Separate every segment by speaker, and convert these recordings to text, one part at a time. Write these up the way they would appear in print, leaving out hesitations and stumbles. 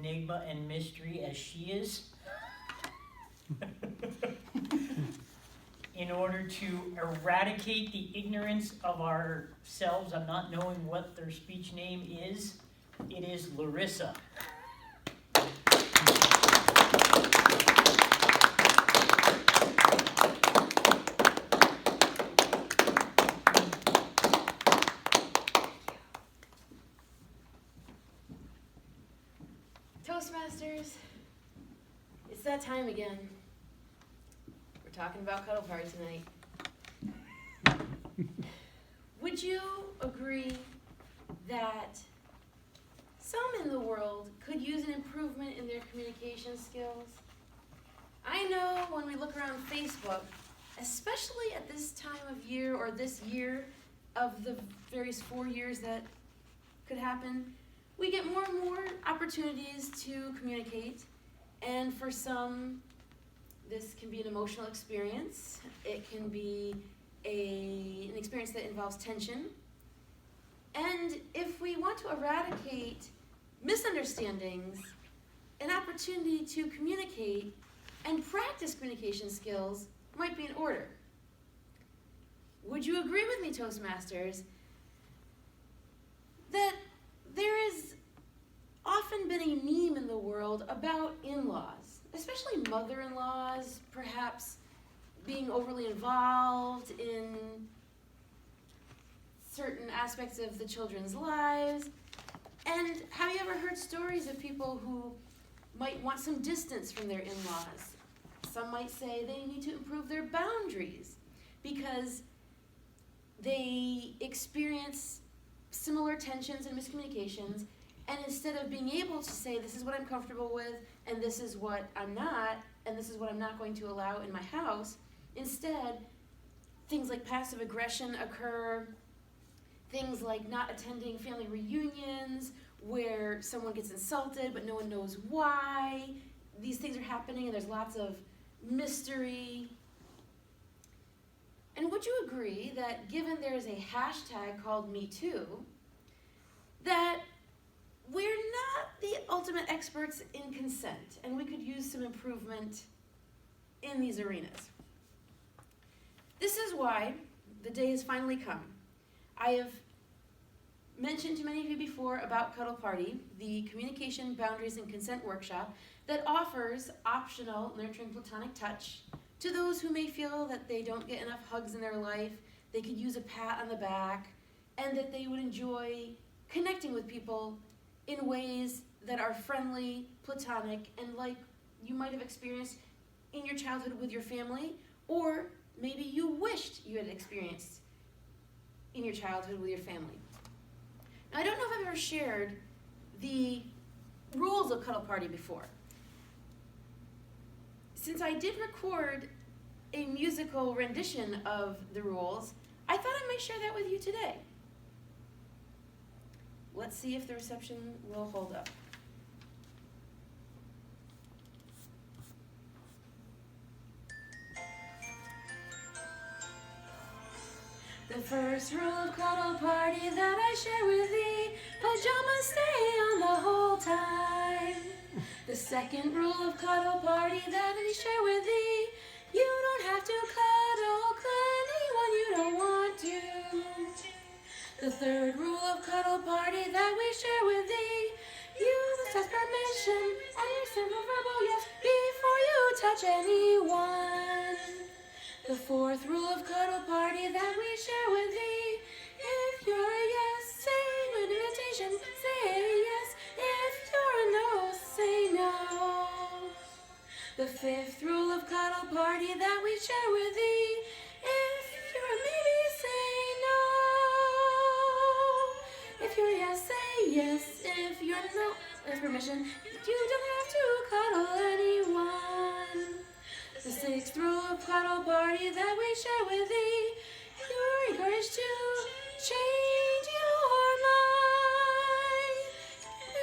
Speaker 1: enigma and mystery as she is. In order to eradicate the ignorance of ourselves of not knowing what their speech name is, it is Larissa.
Speaker 2: Toastmasters, it's that time again. We're talking about Cuddle Party tonight. Would you agree that some in the world could use an improvement in their communication skills? I know when we look around Facebook, especially at this time of year or this year of the various 4 years that could happen, we get more and more opportunities to communicate, and for some, this can be an emotional experience. It can be an experience that involves tension. And if we want to eradicate misunderstandings, an opportunity to communicate and practice communication skills might be in order. Would you agree with me, Toastmasters, that there has often been a meme in the world about in-laws, especially mother-in-laws, perhaps being overly involved in certain aspects of the children's lives? And have you ever heard stories of people who might want some distance from their in-laws? Some might say they need to improve their boundaries because they experience similar tensions and miscommunications, and instead of being able to say, this is what I'm comfortable with, and this is what I'm not, and this is what I'm not going to allow in my house, instead, things like passive aggression occur, things like not attending family reunions, where someone gets insulted but no one knows why. These things are happening and there's lots of mystery. And would you agree that given there is a hashtag called #MeToo, that we're not the ultimate experts in consent, and we could use some improvement in these arenas? This is why the day has finally come. I have mentioned to many of you before about Cuddle Party, the Communication, Boundaries, and Consent workshop that offers optional nurturing platonic touch to those who may feel that they don't get enough hugs in their life, they could use a pat on the back, and that they would enjoy connecting with people in ways that are friendly, platonic, and like you might have experienced in your childhood with your family, or maybe you wished you had experienced in your childhood with your family. Now, I don't know if I've ever shared the rules of Cuddle Party before. Since I did record a musical rendition of the rules, I thought I might share that with you today. Let's see if the reception will hold up. The first rule of Cuddle Party that I share with thee, pajamas stay on the whole time. The second rule of Cuddle Party that I share with thee, you don't have to cuddle anyone you don't want to. The third rule of Cuddle Party that we share with thee, you must ask permission and your simple verbal yes before you touch anyone. The fourth rule of Cuddle Party that we share with thee, if you're a yes, say no. An invitation, say yes. If you're a no, say no. The fifth rule of Cuddle Party that we share with thee, if you're a maybe, say no. If you're a yes, say yes. If you're a no, ask permission. You don't have to cuddle anyone. The sixth rule of Cuddle Party that we share with thee, you're encouraged to change your mind.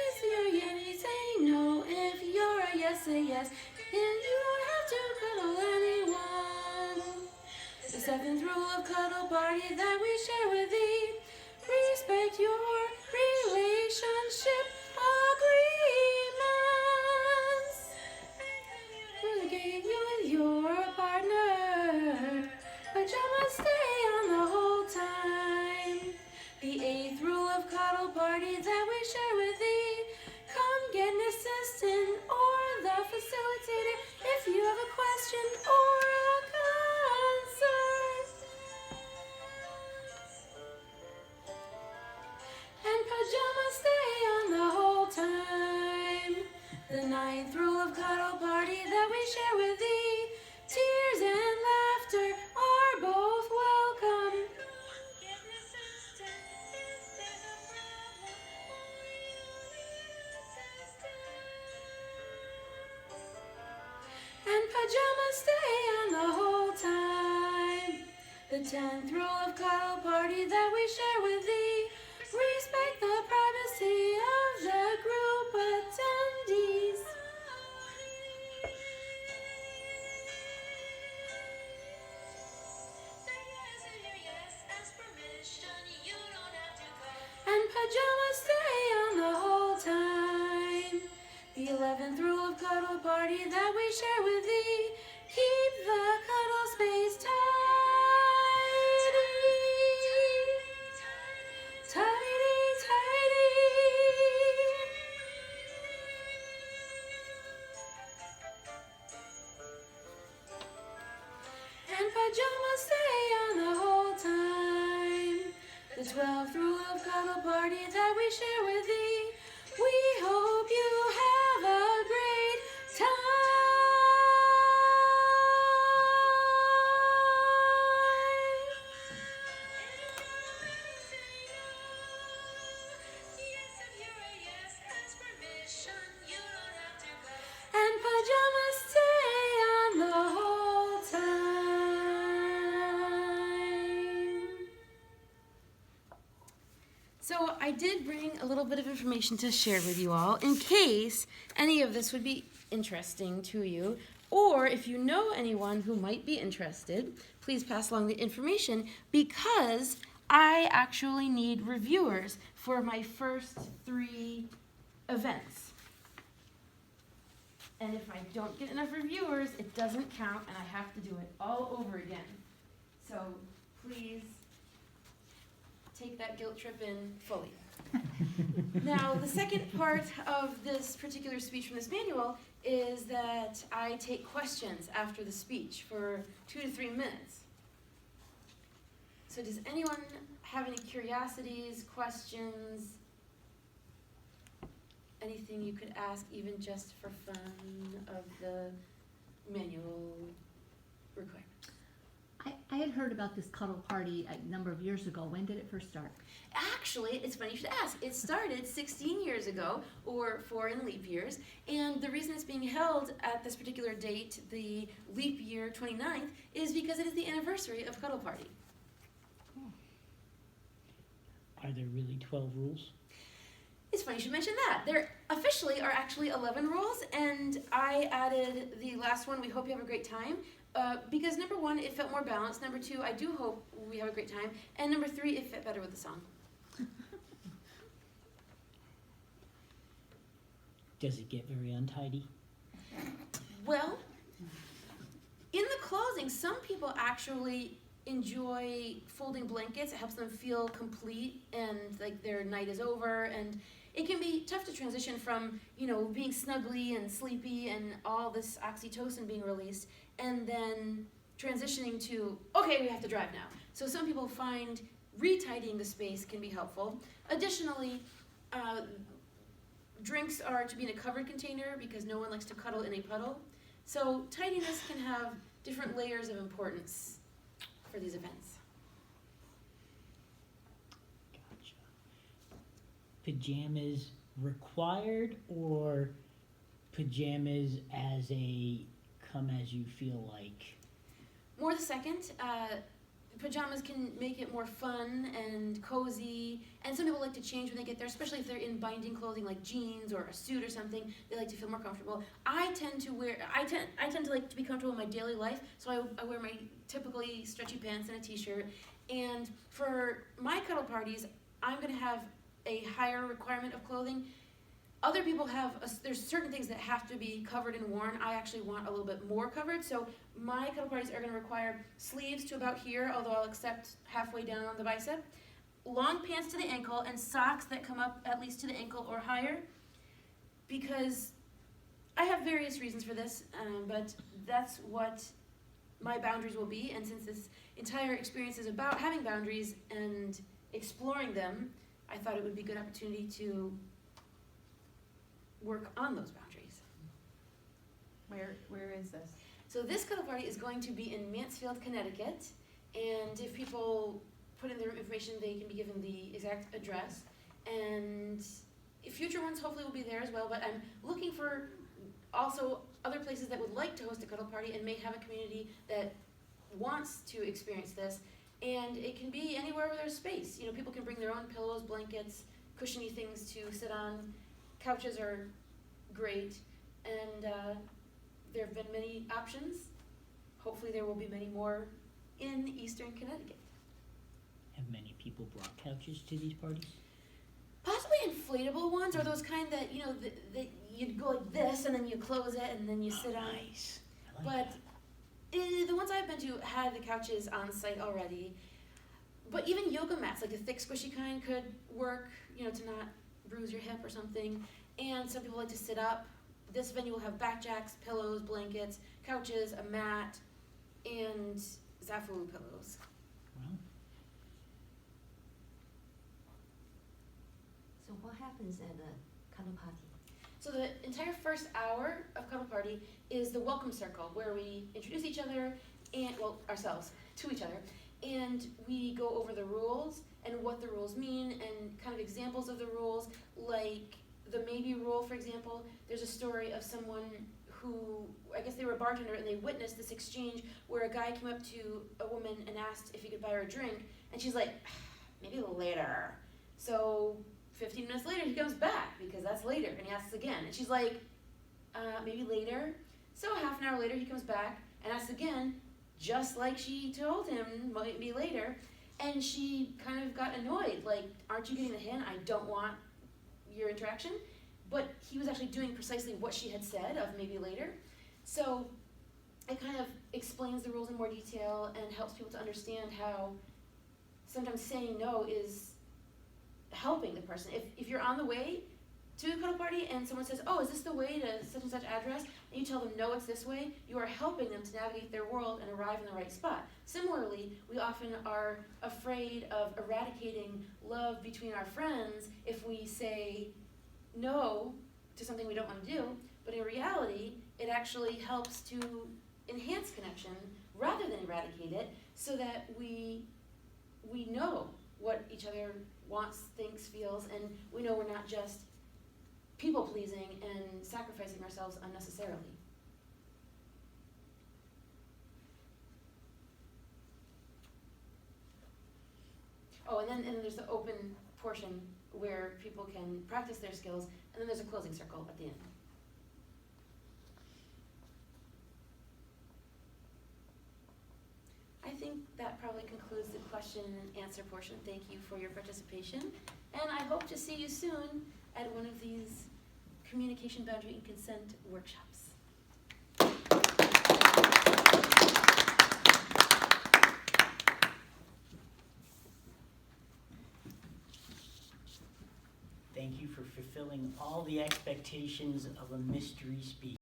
Speaker 2: If you're a yes, say no. If you're a yes, say yes. And you don't have to cuddle anyone. The seventh rule of Cuddle Party that we share with thee, respect your relationship agreement. facilitator if you have a question or a concern. And pajamas stay on the whole time. The ninth rule of cuddle party that we share with thee. Tears and laughter are both welcome. And pajamas stay on the whole time. The 10th rule of cuddle party that we share with thee. Respect the privacy of the group attendees. And pajamas stay on the whole time. The 11th rule of cuddle party that we share with thee. Keep the cuddle space tidy. Tidy, tidy. And pajamas stay on the whole time. The 12th rule of cuddle party that we share with thee. We hope you have a great time. And pajamas stay on the whole time. So I did bring a little bit of information to share with you all in case any of this would be interesting to you, or if you know anyone who might be interested, please pass along the information because I actually need reviewers for my first 3 events. And if I don't get enough reviewers, it doesn't count and I have to do it all over again. So please take that guilt trip in fully. Now, the second part of this particular speech from this manual is that I take questions after the speech for 2 to 3 minutes. So does anyone have any curiosities, questions, anything you could ask even just for fun of the manual requirements?
Speaker 3: I had heard about this cuddle party a number of years ago. When did it first start?
Speaker 2: Actually, it's funny you should ask. It started 16 years ago, or 4 in leap years, and the reason it's being held at this particular date, the leap year 29th, is because it is the anniversary of Cuddle Party.
Speaker 1: Are there really 12 rules?
Speaker 2: It's funny you should mention that. There officially are actually 11 rules, and I added the last one, we hope you have a great time, because number 1, it felt more balanced. Number 2, I do hope we have a great time. And number 3, it fit better with the song.
Speaker 1: Does it get very untidy?
Speaker 2: Well, in the closing, some people actually enjoy folding blankets. It helps them feel complete and like their night is over. And it can be tough to transition from, being snuggly and sleepy and all this oxytocin being released, and then transitioning to, okay, we have to drive now. So some people find retidying the space can be helpful. Additionally, drinks are to be in a covered container because no one likes to cuddle in a puddle. So tidiness can have different layers of importance for these events.
Speaker 1: Gotcha. Pajamas required or pajamas as a come as you feel like?
Speaker 2: More the second. Pajamas can make it more fun and cozy, and some people like to change when they get there, especially if they're in binding clothing like jeans or a suit or something. They like to feel more comfortable. I tend to like to be comfortable in my daily life, so I wear my typically stretchy pants and a t-shirt. And for my cuddle parties, I'm going to have a higher requirement of clothing. Other people there's certain things that have to be covered and worn. I actually want a little bit more covered, so my cuddle parties are going to require sleeves to about here, although I'll accept halfway down on the bicep, long pants to the ankle, and socks that come up at least to the ankle or higher, because I have various reasons for this, but that's what my boundaries will be. And since this entire experience is about having boundaries and exploring them, I thought it would be a good opportunity to work on those boundaries.
Speaker 4: Where is this?
Speaker 2: So this cuddle party is going to be in Mansfield, Connecticut, and if people put in their information, they can be given the exact address. And future ones hopefully will be there as well, but I'm looking for also other places that would like to host a cuddle party and may have a community that wants to experience this. And it can be anywhere where there's space. You know, people can bring their own pillows, blankets, cushiony things to sit on. Couches are great, and there have been many options. Hopefully there will be many more in Eastern Connecticut.
Speaker 1: Have many people brought couches to these parties?
Speaker 2: Possibly inflatable ones, or those kind that, you know, that you'd go like this and then you close it and then you sit on.
Speaker 1: Nice. I like
Speaker 2: But
Speaker 1: that.
Speaker 2: the ones I've been to had the couches on site already. But even yoga mats, like the thick squishy kind, could work, you know, to not bruise your hip or something. And some people like to sit up. This venue will have backjacks, pillows, blankets, couches, a mat, and Zafulu pillows.
Speaker 1: Well,
Speaker 5: So what happens at the cuddle party?
Speaker 2: So the entire first hour of cuddle party is the welcome circle, where we introduce each other and, well, ourselves to each other, and we go over the rules and what the rules mean and kind of examples of the rules, like the maybe rule, for example. There's a story of someone who, I guess they were a bartender, and they witnessed this exchange where a guy came up to a woman and asked if he could buy her a drink, and she's like, maybe later. So 15 minutes later, he comes back, because that's later, and he asks again, and she's like, maybe later. So half an hour later, he comes back and asks again, just like she told him, might be later, and she kind of got annoyed, like, aren't you getting the hint? I don't want your interaction. But he was actually doing precisely what she had said of maybe later. So it kind of explains the rules in more detail and helps people to understand how sometimes saying no is helping the person. If you're on the way to a cuddle party and someone says, oh, is this the way to such and such address? And you tell them, no, it's this way, you are helping them to navigate their world and arrive in the right spot. Similarly, we often are afraid of eradicating love between our friends if we say no to something we don't want to do, but in reality, it actually helps to enhance connection rather than eradicate it, so that we know what each other wants, thinks, feels, and we know we're not just people-pleasing and sacrificing ourselves unnecessarily. Oh, and then there's the open portion where people can practice their skills, and then there's a closing circle at the end. I think that probably concludes the question and answer portion. Thank you for your participation, and I hope to see you soon at one of these communication, boundary, and consent workshops.
Speaker 1: thank you for fulfilling all the expectations of a mystery speaker.